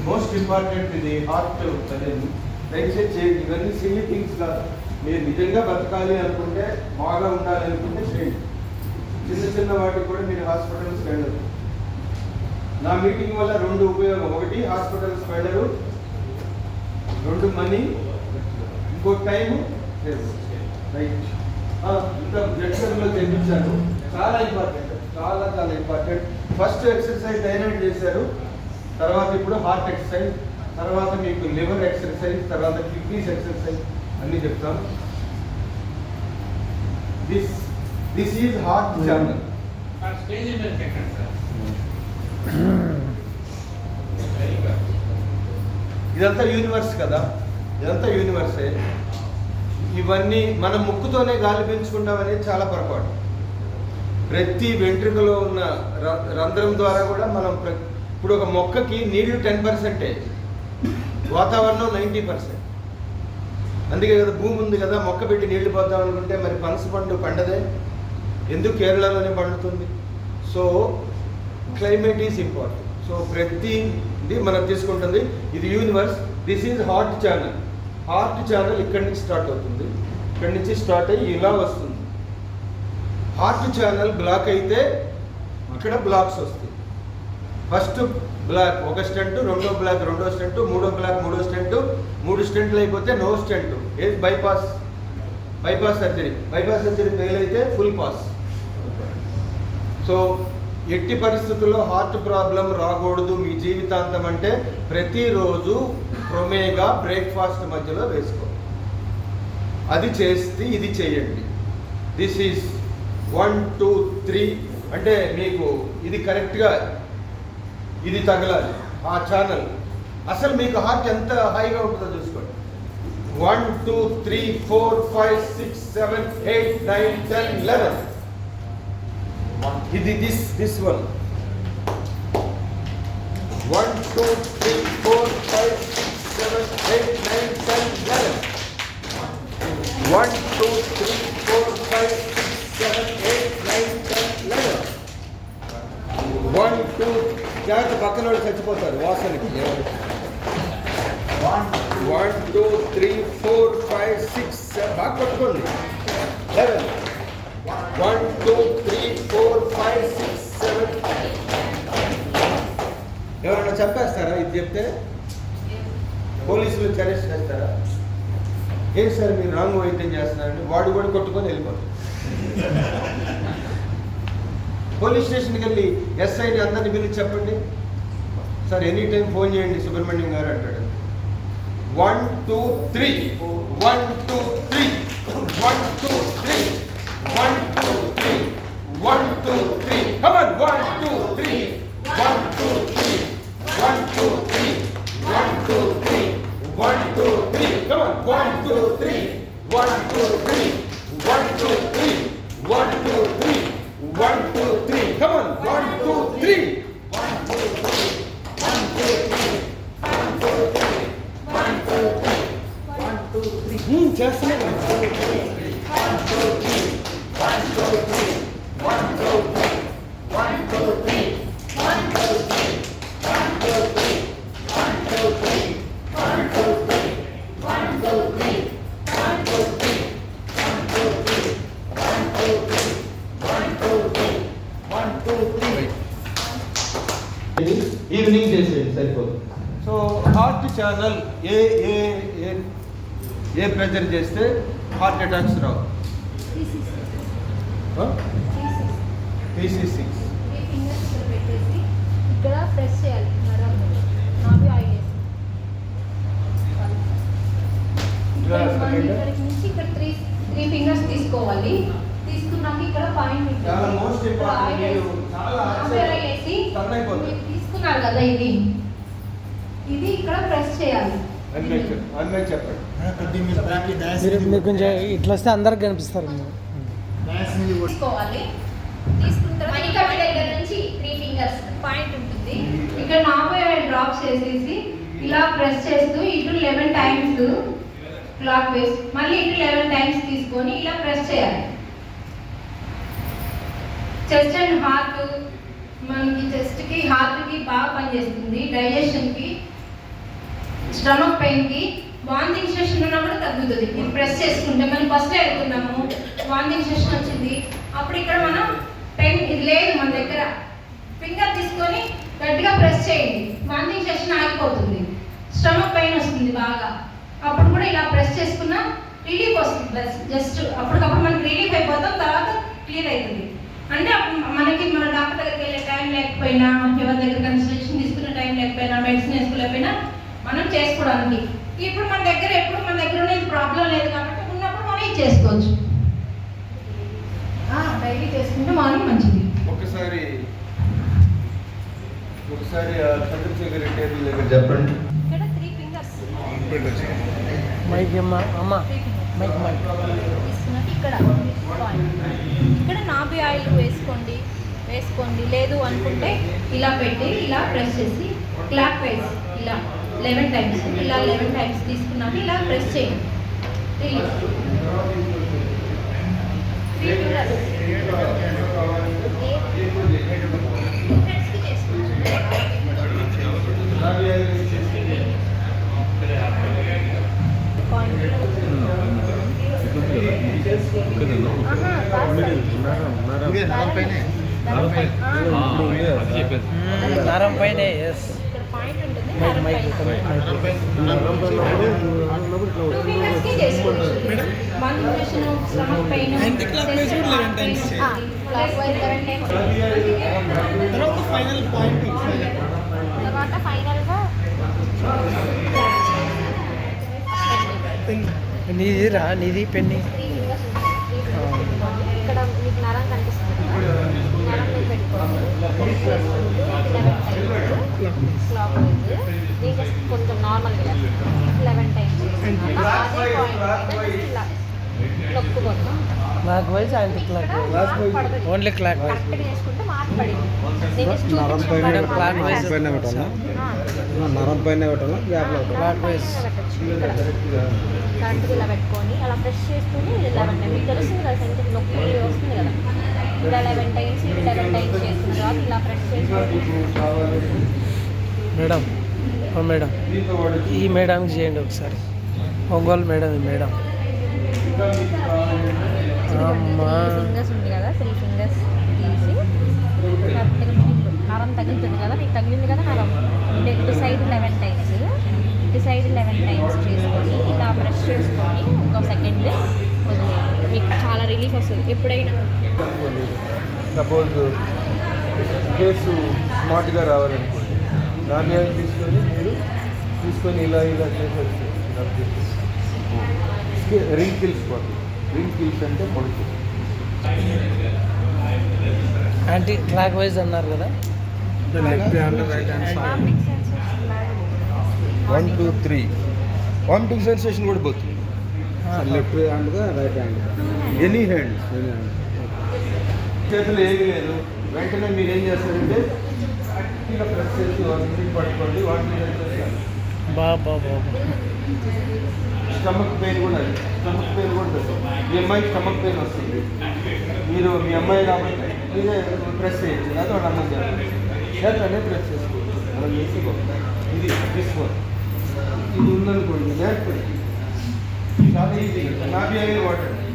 Most important ఇది heart అనేది. దయచేసి చేయండి. ఇవన్నీ సిల్లీ థింగ్స్ కాదు. మీరు నిజంగా బతకాలి అనుకుంటే, బాగా ఉండాలి అనుకుంటే చేయండి. చిన్న చిన్న వాటికి కూడా మీరు హాస్పిటల్స్కి వెళ్ళదు. నా మీటింగ్ వల్ల 2 ఉపయోగం. 1 హాస్పిటల్స్కి వెళ్ళరు, 2 మనీ, ఇంకో టైము రైట్. ఇంకా బ్లడ్ షుగర్లో తెప్పించాను. చాలా ఇంపార్టెంట్, చాలా చాలా ఇంపార్టెంట్. ఫస్ట్ ఎక్సర్సైజ్ డైనైట్ చేశారు, తర్వాత ఇప్పుడు హార్ట్ ఎక్సర్సైజ్, తర్వాత మీకు లివర్ ఎక్సర్సైజ్, తర్వాత కిడ్నీస్ ఎక్సర్సైజ్ అన్నీ చెప్తాను. This is heart channel. ఇదంతా యూనివర్స్ కదా, ఇదంతా యూనివర్సే. ఇవన్నీ మనం ముక్కుతోనే గాలి పీల్చుకుంటామనేది చాలా పొరపాటు. ప్రతి వెంట్రుకలో ఉన్న రంధ్రం ద్వారా కూడా మనం ఇప్పుడు ఒక మొక్కకి నీళ్లు 10%, వాతావరణం 90%. అందుకే కదా భూమి ఉంది కదా, మొక్క పెట్టి నీళ్లు పోద్దాం అనుకుంటే మరి పనస పండు పండదే, ఎందుకు కేరళలోనే పండుతుంది. So climate is important. So ప్రతిది మనం తీసుకుంటుంది. ఇది universe. This is heart channel. Heart channel ఇక్కడి నుంచి స్టార్ట్ అవుతుంది, ఇక్కడి నుంచి స్టార్ట్ అయ్యి ఇలా వస్తుంది. హార్ట్ ఛానల్ బ్లాక్ అయితే ఇక్కడ బ్లాక్స్ వస్తాయి. ఫస్ట్ బ్లాక్ ఒక స్టెంట్, రెండో బ్లాక్ రెండో స్టెంట్, మూడో బ్లాక్ మూడో స్టెంట్, 3 స్టెంట్లు అయిపోతే నో స్టెంట్. ఏది bypass surgery. Bypass surgery fail అయితే ఫుల్ పాస్. సో ఎట్టి పరిస్థితుల్లో హార్ట్ ప్రాబ్లం రాకూడదు మీ జీవితాంతం అంటే ప్రతిరోజు ప్రొమేగా బ్రేక్ఫాస్ట్ మధ్యలో వేసుకో. అది చేస్తే ఇది చేయండి. దిస్ ఈజ్ 1 2 3 అంటే మీకు ఇది కరెక్ట్గా ఇది తగలాలి ఆ ఛానల్. అసలు మీకు హార్ట్ ఎంత హైగా ఉంటుందో చూసుకోండి. 1 2 3 4 5 6 7 8 9 10 11. ఇది దిస్ వన్. 1 2 3 4 5 6 7 8 9 10 11. 1 2 3 4 5 6 7 8 9 10 11. 1 2 జాగ్రత్త, పక్కన వాళ్ళు చచ్చిపోతారు వాసనకి. 1 2 3 4 5 6 7 బాగా పట్టుకోండి. 11. 1 2 3 4 5 6 7. ఎవరైనా చంపేస్తారా ఇది చెప్తే? పోలీసులు అరెస్ట్ చేస్తారా? ఏం సార్ మీరు రాంగ్ వైద్యం చేస్తున్నారండి, వాడు కూడా కొట్టుకొని వెళ్ళిపోతారు. పోలీస్ స్టేషన్కి వెళ్ళి ఎస్ఐని అందరిని పిలిచి చెప్పండి, సార్ ఎనీ టైం ఫోన్ చేయండి సుబ్రహ్మణ్యం గారు అంటాడు. 1 2 3 1 2 3 1 2 3 1 2 3 1 2 3. Come on, 1 2 3 1 2 3 1 2 3 1 2 3 1 2 3. Come on, 1 2 3 1 2 3 1 2 3 1 2 3 1 2 3. Come on, 1 2 3 1 2 3 1 2 3 1 2 3 1 2 3 1 2 3. చేస్తున్నాను. 1 2 3 1 2 3 1 2 3 1 2 3 1 2 3 1 2 3 1 2 3 1 2 3 1 2 3 1 2 3 1 2 3 1 2 3 1 2 3 1 2 3 1 2 3. ఈవినింగ్ చేసేది సరిపోదు. సో హార్ట్ ఛానల్ ఏ ప్రెజర్ చేస్తే హార్ట్ అటాక్స్ రావు. PC6 ఇక్కడ ప్రెస్ చేయాలి. నాభి ఆయిల్ నుంచి ఇక్కడ 3 ఫింగర్స్ తీసుకోవాలి. తీసుకున్నాక ఇక్కడ పాయింట్ చాలా మోస్ట్ ఇంపార్టెంట్. చాలా వేసి తీసుకున్నారు కదా, ఇది ఇక్కడ ప్రెస్ చేయాలి. మీరు కొంచెం ఇట్లా వస్తే అందరికి కనిపిస్తారు. తీసుకోవాలి. తీసుకున్న తర్వాత దగ్గర నుంచి 3 ఫింగర్స్ పాయింట్ ఉంటుంది. ఇక్కడ నాభి ఆయిల్ డ్రాప్స్ చేసేసి ఇలా ప్రెస్ చేస్తూ ఇటు 11 టైమ్స్ క్లాక్ వైస్, మళ్ళీ ఇటు 11 టైమ్స్ తీసుకొని ఇలా ప్రెస్ చేయాలి. చెస్ట్ అండ్ హార్ట్, మనకి చెస్ట్కి హార్ట్కి బాగా పనిచేస్తుంది, డైజెషన్కి స్టమక్ పెయిన్కి, వాంతింగ్ సెషన్ ఉన్నా కూడా తగ్గుతుంది. ఇది ప్రెస్ చేసుకుంటే మనం ఫస్ట్ వెళ్తున్నాము, వాంతింగ్ సెషన్ వచ్చింది, అప్పుడు ఇక్కడ మనం పెయిన్ ఇది లేదు మన దగ్గర, ఫింగర్ తీసుకొని గట్టిగా ప్రెస్ చేయండి, వాంతింగ్ సెషన్ ఆగిపోతుంది. స్టమక్ పెయిన్ వస్తుంది బాగా, అప్పుడు కూడా ఇలా ప్రెస్ చేసుకున్నా రిలీఫ్ వస్తుంది. జస్ట్ అప్పటికప్పుడు మనకి రిలీఫ్ అయిపోతాం, తర్వాత క్లియర్ అవుతుంది. అంటే మనకి మన డాక్టర్ దగ్గరికి వెళ్ళే టైం లేకపోయినా, ఎవరి దగ్గర కన్సల్టేషన్ తీసుకునే టైం లేకపోయినా, మెడిసిన్ వేసుకోలేకపోయినా మనం చేసుకోవడానికి ఇప్పుడు మన దగ్గర ఎప్పుడు మన దగ్గర ఉండేది ప్రాబ్లం లేదు కాబట్టి ఉన్నప్పుడు మనం ఇది చేసుకోవచ్చు. డైలీ చేసుకుంటే మార్నింగ్ మంచిది. ఒకసారి చంద్రశేఖర్ టేబుల్ దగ్గర చెప్పండి. ఇక్కడ 3 ఫింగర్స్ మైక్ అమ్మ మైక్ తీసుకున్నట్టు ఇక్కడ ఇక్కడ నాభి ఆయిల్ వేసుకోండి. లేదు అనుకుంటే ఇలా పెట్టి ఇలా ప్రెస్ చేసి క్లాక్ వైజ్ ఇలా 11 టైమ్స్ ఇలా 11 టైమ్స్ తీసుకున్నాక ఇలా ప్రెస్ చేయండి. నరం పైన ఎస్ పాయింట్ ఉంటుంది. మైక్ తర్వాత ఫైనల్గా నీది పెన్ని ఇక్కడ మీకు నరం కనిపిస్తుంది, నరం మీద పెట్టుకోండి, క్లాక్ వైజ్ దీనికి కొంచెం నార్మల్గా 11 టైమ్స్ అదే పాయింట్ ఇలా నొక్కుకోండి. Clockwise anticlockwise only clockwise కరెక్ట్గా చేసుకుంటే మార్క్ పడింది. మేడం క్లాక్ వైజ్ నరం పైన పెట్టాలా గ్యాప్లో క్లాక్ వైజ్ కరెక్ట్గా ఇలా పెట్టుకొని అలా ప్రెస్ చేస్తూనే 11 టైమ్స్ మీకు తెలుస్తుంది కదా, సెంటర్ నొక్కి వస్తుంది కదా, ఇలా 11 టైమ్స్ 11 టైమ్స్ చేస్తున్న తర్వాత ఇలా ప్రెస్ చేసుకొని మేడం మేడం ఈ మేడంకి చేయండి ఒకసారి. ఒంగోలు మేడం ఈ మేడం అమ్మా ఫింగర్స్ ఉంది కదా, 3 ఫింగర్స్ తీసి కరెక్ట్గా నరం తగులుతుంది కదా, మీకు తగిలింది కదా నరం, ఇటు సైడ్ 11 టైమ్స్ ఇటు సైడ్ 11 టైమ్స్ చేసుకొని ఇలా బ్రష్ చేసుకొని ఒక సెకండ్ వదిలేయండి. మీకు చాలా రిలీఫ్ వస్తుంది. ఎప్పుడైనా సపోజ్ కేసు స్మార్ట్గా రావాలనుకోండి, దాన్ని తీసుకొని ఇలా చేసేసి రింకిల్స్ పోతుంది. రింకిల్స్ అంటే పొడుపు. యాంటీ క్లాక్ వైజ్ అన్నారు కదా. 1 2 3 వామిటింగ్ సెన్సేషన్ కూడా పోతుంది. లెఫ్ట్ హ్యాండ్గా రైట్ హ్యాండ్ ఎనీ హ్యాండ్ చేతులు ఏమీ లేదు, వెంటనే మీరు ఏం చేస్తారంటే ఇలా ప్రెస్ చేసి వామిటింగ్ పట్టుకోండి. వామిటింగ్ సెన్సేషన్ బాబా స్టమక్ పెయిన్ కూడా వస్తుంది. మీ అమ్మాయికి స్టమక్ పెయిన్ వస్తుంది, మీరు మీ అమ్మాయి కాబట్టి మీరే ప్రెస్ చేయొచ్చు, లేదా వాళ్ళ అమ్మాయి చేతనే ప్రెస్ చేసుకోవచ్చు. మనం చేసుకోవాలి. ఇది తీసుకోవాలి. ఇది ఉందనుకోండి, నేర్పండి, చాలా ఈజీ. నాభి ఆయిల్ వాడండి.